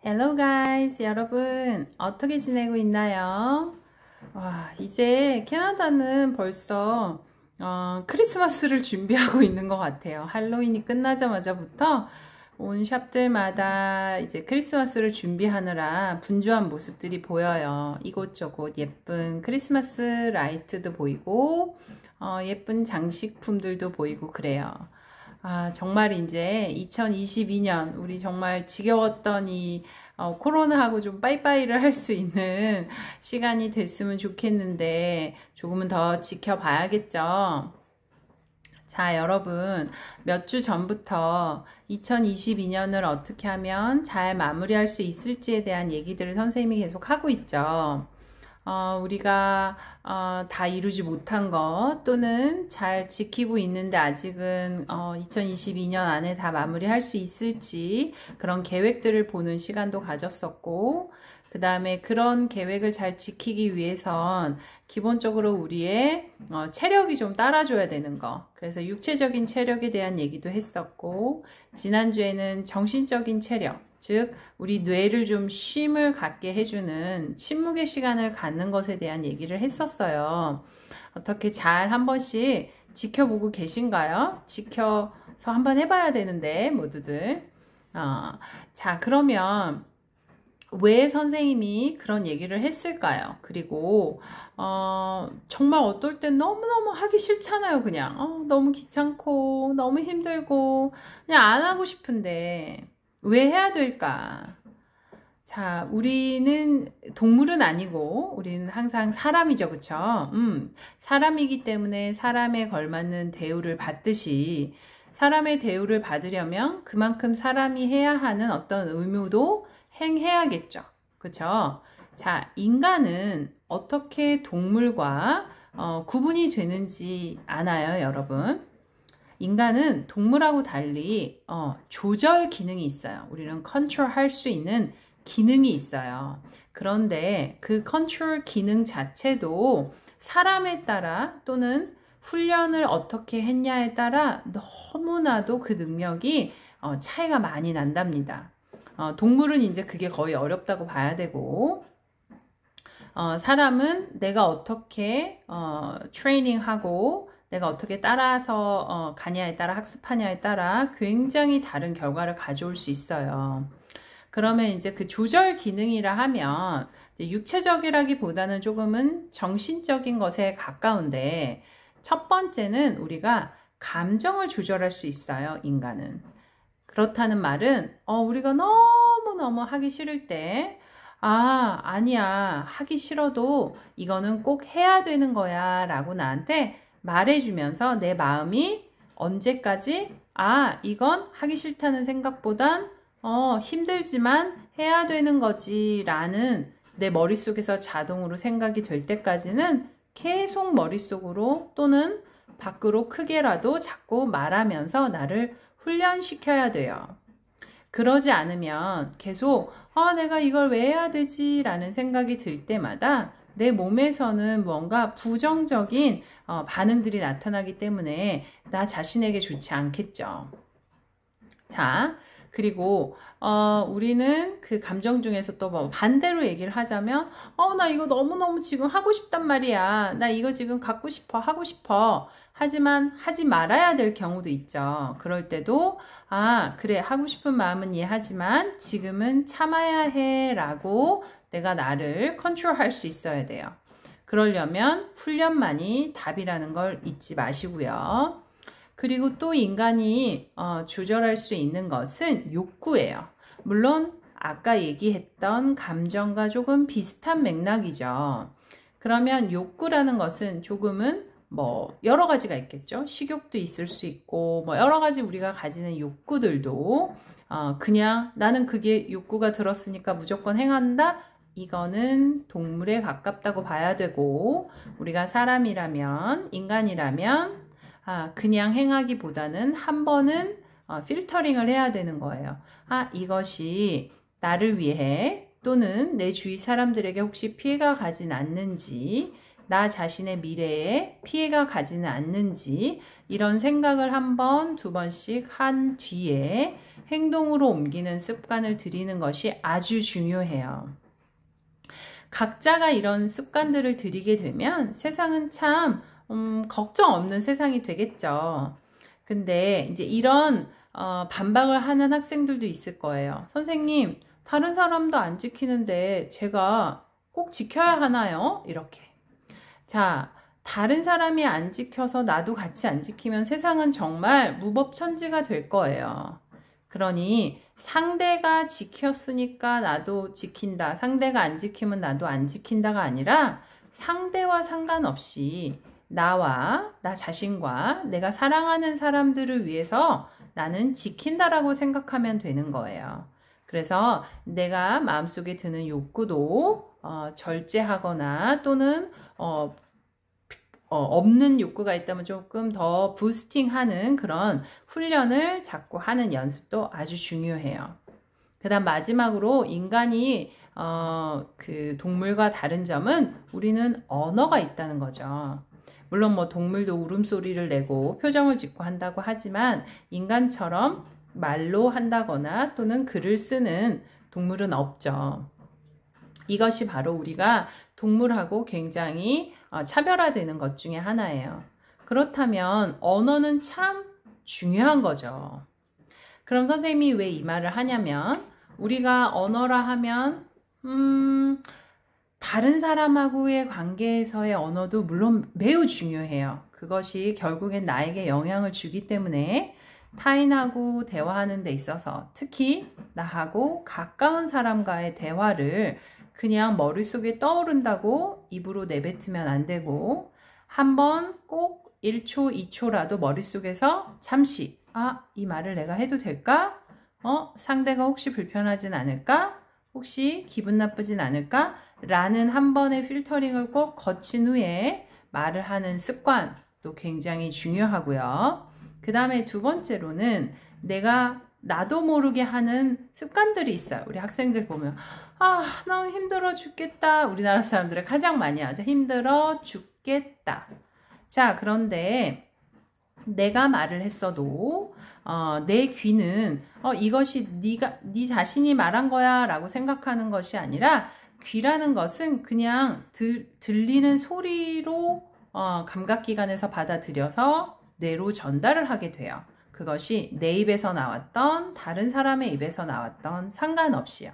Hello guys, 여러분 어떻게 지내고 있나요? 와, 이제 캐나다는 벌써 크리스마스를 준비하고 있는 것 같아요. 할로윈이 끝나자마자부터 온 샵들마다 이제 크리스마스를 준비하느라 분주한 모습들이 보여요. 이곳저곳 예쁜 크리스마스 라이트도 보이고 예쁜 장식품들도 보이고 그래요. 정말 이제 2022년 우리 정말 지겨웠던 이 코로나하고 좀 빠이빠이를 할 수 있는 시간이 됐으면 좋겠는데 조금은 더 지켜봐야겠죠. 자, 여러분, 몇 주 전부터 2022년을 어떻게 하면 잘 마무리할 수 있을지에 대한 얘기들을 선생님이 계속 하고 있죠. 우리가 다 이루지 못한 것 또는 잘 지키고 있는데 아직은 2022년 안에 다 마무리할 수 있을지 그런 계획들을 보는 시간도 가졌었고, 그 다음에 그런 계획을 잘 지키기 위해선 기본적으로 우리의 체력이 좀 따라줘야 되는 거. 그래서 육체적인 체력에 대한 얘기도 했었고, 지난주에는 정신적인 체력, 즉 우리 뇌를 좀 쉼을 갖게 해주는 침묵의 시간을 갖는 것에 대한 얘기를 했었어요. 어떻게 잘 한 번씩 지켜보고 계신가요? 지켜서 한번 해봐야 되는데 모두들. 자, 그러면 왜 선생님이 그런 얘기를 했을까요? 그리고 정말 어떨 땐 너무너무 하기 싫잖아요. 그냥 너무 귀찮고 너무 힘들고 그냥 안 하고 싶은데 왜 해야 될까? 자, 우리는 동물은 아니고 우리는 항상 사람이죠. 그쵸? 사람이기 때문에 사람에 걸맞는 대우를 받듯이 사람의 대우를 받으려면 그만큼 사람이 해야 하는 어떤 의무도 행해야겠죠. 그쵸? 자, 인간은 어떻게 동물과 구분이 되는지 아나요, 여러분? 인간은 동물하고 달리 조절 기능이 있어요. 우리는 컨트롤할 수 있는 기능이 있어요. 그런데 그 컨트롤 기능 자체도 사람에 따라 또는 훈련을 어떻게 했냐에 따라 너무나도 그 능력이 차이가 많이 난답니다. 동물은 이제 그게 거의 어렵다고 봐야 되고, 사람은 내가 어떻게 트레이닝하고 내가 어떻게 따라서 가냐에 따라 학습하냐에 따라 굉장히 다른 결과를 가져올 수 있어요. 그러면 이제 그 조절 기능이라 하면 육체적이라기보다는 조금은 정신적인 것에 가까운데, 첫 번째는 우리가 감정을 조절할 수 있어요, 인간은. 그렇다는 말은 우리가 너무너무 하기 싫을 때 아니야, 하기 싫어도 이거는 꼭 해야 되는 거야 라고 나한테 말해주면서 내 마음이 언제까지 이건 하기 싫다는 생각보단 힘들지만 해야 되는 거지 라는 내 머릿속에서 자동으로 생각이 될 때까지는 계속 머릿속으로 또는 밖으로 크게라도 자꾸 말하면서 나를 훈련시켜야 돼요. 그러지 않으면 계속 내가 이걸 왜 해야 되지 라는 생각이 들 때마다 내 몸에서는 뭔가 부정적인 반응들이 나타나기 때문에 나 자신에게 좋지 않겠죠. 자, 그리고 우리는 그 감정 중에서 또 뭐 반대로 얘기를 하자면 나 이거 너무너무 지금 하고 싶단 말이야. 나 이거 지금 갖고 싶어, 하고 싶어. 하지만 하지 말아야 될 경우도 있죠. 그럴 때도 그래, 하고 싶은 마음은 이해하지만 지금은 참아야 해 라고 내가 나를 컨트롤할 수 있어야 돼요. 그러려면 훈련만이 답이라는 걸 잊지 마시고요. 그리고 또 인간이 조절할 수 있는 것은 욕구예요. 물론 아까 얘기했던 감정과 조금 비슷한 맥락이죠. 그러면 욕구라는 것은 조금은 뭐 여러 가지가 있겠죠. 식욕도 있을 수 있고 뭐 여러 가지 우리가 가지는 욕구들도 그냥 나는 그게 욕구가 들었으니까 무조건 행한다. 이거는 동물에 가깝다고 봐야 되고, 우리가 사람이라면, 인간이라면 그냥 행하기보다는 한 번은 필터링을 해야 되는 거예요. 이것이 나를 위해 또는 내 주위 사람들에게 혹시 피해가 가진 않는지 나 자신의 미래에 피해가 가지는 않는지 이런 생각을 한 번, 두 번씩 한 뒤에 행동으로 옮기는 습관을 들이는 것이 아주 중요해요. 각자가 이런 습관들을 들이게 되면 세상은 참 걱정 없는 세상이 되겠죠. 근데 이제 이런 반박을 하는 학생들도 있을 거예요. 선생님, 다른 사람도 안 지키는데 제가 꼭 지켜야 하나요? 이렇게. 자, 다른 사람이 안 지켜서 나도 같이 안 지키면 세상은 정말 무법천지가 될 거예요. 그러니 상대가 지켰으니까 나도 지킨다. 상대가 안 지키면 나도 안 지킨다가 아니라 상대와 상관없이 나와 나 자신과 내가 사랑하는 사람들을 위해서 나는 지킨다라고 생각하면 되는 거예요. 그래서 내가 마음속에 드는 욕구도 절제하거나 또는 없는 욕구가 있다면 조금 더 부스팅하는 그런 훈련을 자꾸 하는 연습도 아주 중요해요. 그 다음 마지막으로 인간이 그 동물과 다른 점은 우리는 언어가 있다는 거죠. 물론 뭐 동물도 울음소리를 내고 표정을 짓고 한다고 하지만 인간처럼 말로 한다거나 또는 글을 쓰는 동물은 없죠. 이것이 바로 우리가 동물하고 굉장히 차별화되는 것 중에 하나예요. 그렇다면 언어는 참 중요한 거죠. 그럼 선생님이 왜 이 말을 하냐면 우리가 언어라 하면 다른 사람하고의 관계에서의 언어도 물론 매우 중요해요. 그것이 결국엔 나에게 영향을 주기 때문에 타인하고 대화하는 데 있어서 특히 나하고 가까운 사람과의 대화를 그냥 머릿속에 떠오른다고 입으로 내뱉으면 안 되고 한번 꼭 1초, 2초라도 머릿속에서 잠시 이 말을 내가 해도 될까? 상대가 혹시 불편하진 않을까? 혹시 기분 나쁘진 않을까? 라는 한 번의 필터링을 꼭 거친 후에 말을 하는 습관도 굉장히 중요하고요. 그 다음에 두 번째로는 내가 나도 모르게 하는 습관들이 있어요. 우리 학생들 보면 너무 힘들어 죽겠다. 우리나라 사람들이 가장 많이 하죠. 힘들어 죽겠다. 자, 그런데 내가 말을 했어도 내 귀는 이것이 네 자신이 말한 거야 라고 생각하는 것이 아니라 귀라는 것은 그냥 들리는 소리로 감각기관에서 받아들여서 뇌로 전달을 하게 돼요. 그것이 내 입에서 나왔던 다른 사람의 입에서 나왔던 상관없이요.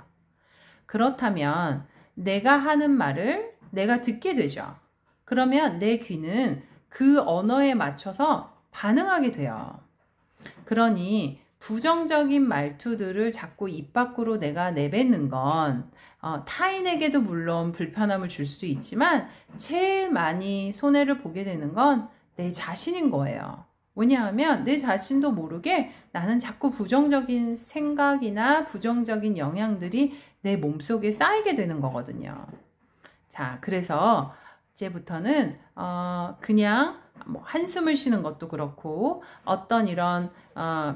그렇다면 내가 하는 말을 내가 듣게 되죠. 그러면 내 귀는 그 언어에 맞춰서 반응하게 돼요. 그러니 부정적인 말투들을 자꾸 입 밖으로 내가 내뱉는 건 타인에게도 물론 불편함을 줄 수 있지만 제일 많이 손해를 보게 되는 건 내 자신인 거예요. 왜냐하면 내 자신도 모르게 나는 자꾸 부정적인 생각이나 부정적인 영향들이 내 몸속에 쌓이게 되는 거거든요. 자, 그래서 이제부터는 그냥 뭐 한숨을 쉬는 것도 그렇고 어떤 이런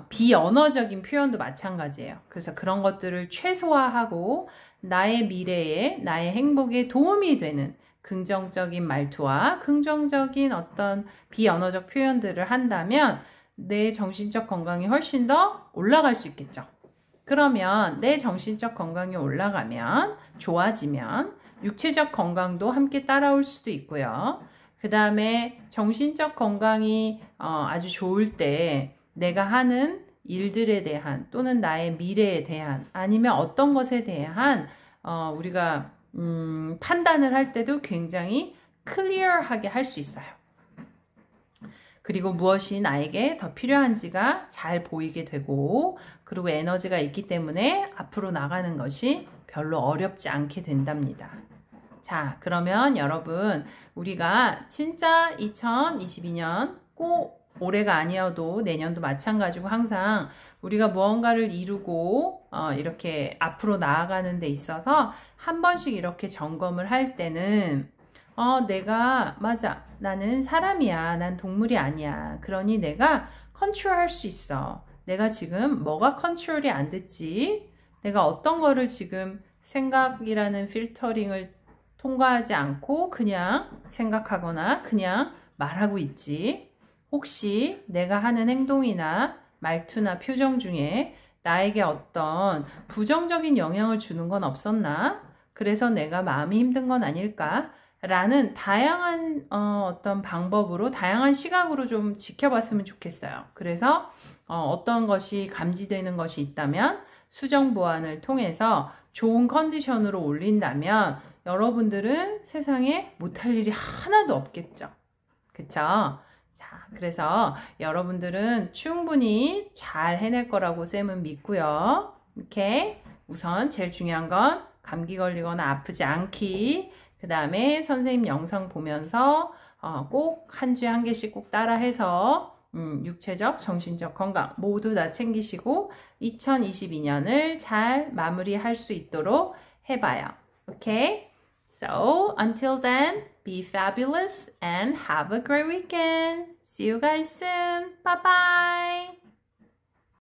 비언어적인 표현도 마찬가지예요. 그래서 그런 것들을 최소화하고 나의 미래에 나의 행복에 도움이 되는 긍정적인 말투와 긍정적인 어떤 비언어적 표현들을 한다면 내 정신적 건강이 훨씬 더 올라갈 수 있겠죠. 그러면 내 정신적 건강이 올라가면 좋아지면 육체적 건강도 함께 따라올 수도 있고요. 그 다음에 정신적 건강이 아주 좋을 때 내가 하는 일들에 대한 또는 나의 미래에 대한 아니면 어떤 것에 대한 우리가 판단을 할 때도 굉장히 클리어하게 할 수 있어요. 그리고 무엇이 나에게 더 필요한지가 잘 보이게 되고 그리고 에너지가 있기 때문에 앞으로 나가는 것이 별로 어렵지 않게 된답니다. 자, 그러면 여러분 우리가 진짜 2022년 꼭 올해가 아니어도 내년도 마찬가지고 항상 우리가 무언가를 이루고 이렇게 앞으로 나아가는 데 있어서 한 번씩 이렇게 점검을 할 때는 내가 맞아 나는 사람이야 난 동물이 아니야 그러니 내가 컨트롤할 수 있어 내가 지금 뭐가 컨트롤이 안 됐지 내가 어떤 거를 지금 생각이라는 필터링을 통과하지 않고 그냥 생각하거나 그냥 말하고 있지? 혹시 내가 하는 행동이나 말투나 표정 중에 나에게 어떤 부정적인 영향을 주는 건 없었나? 그래서 내가 마음이 힘든 건 아닐까? 라는 다양한 어떤 방법으로 다양한 시각으로 좀 지켜봤으면 좋겠어요. 그래서 어떤 것이 감지되는 것이 있다면 수정 보완을 통해서 좋은 컨디션으로 올린다면 여러분들은 세상에 못할 일이 하나도 없겠죠. 그쵸? 자, 그래서 여러분들은 충분히 잘 해낼 거라고 쌤은 믿고요. 이렇게 우선 제일 중요한 건 감기 걸리거나 아프지 않기. 그 다음에 선생님 영상 보면서 꼭 한 주에 한 개씩 꼭 따라해서 육체적, 정신적 건강 모두 다 챙기시고 2022년을 잘 마무리할 수 있도록 해봐요. Okay? So, until then, be fabulous and have a great weekend. See you guys soon. Bye-bye.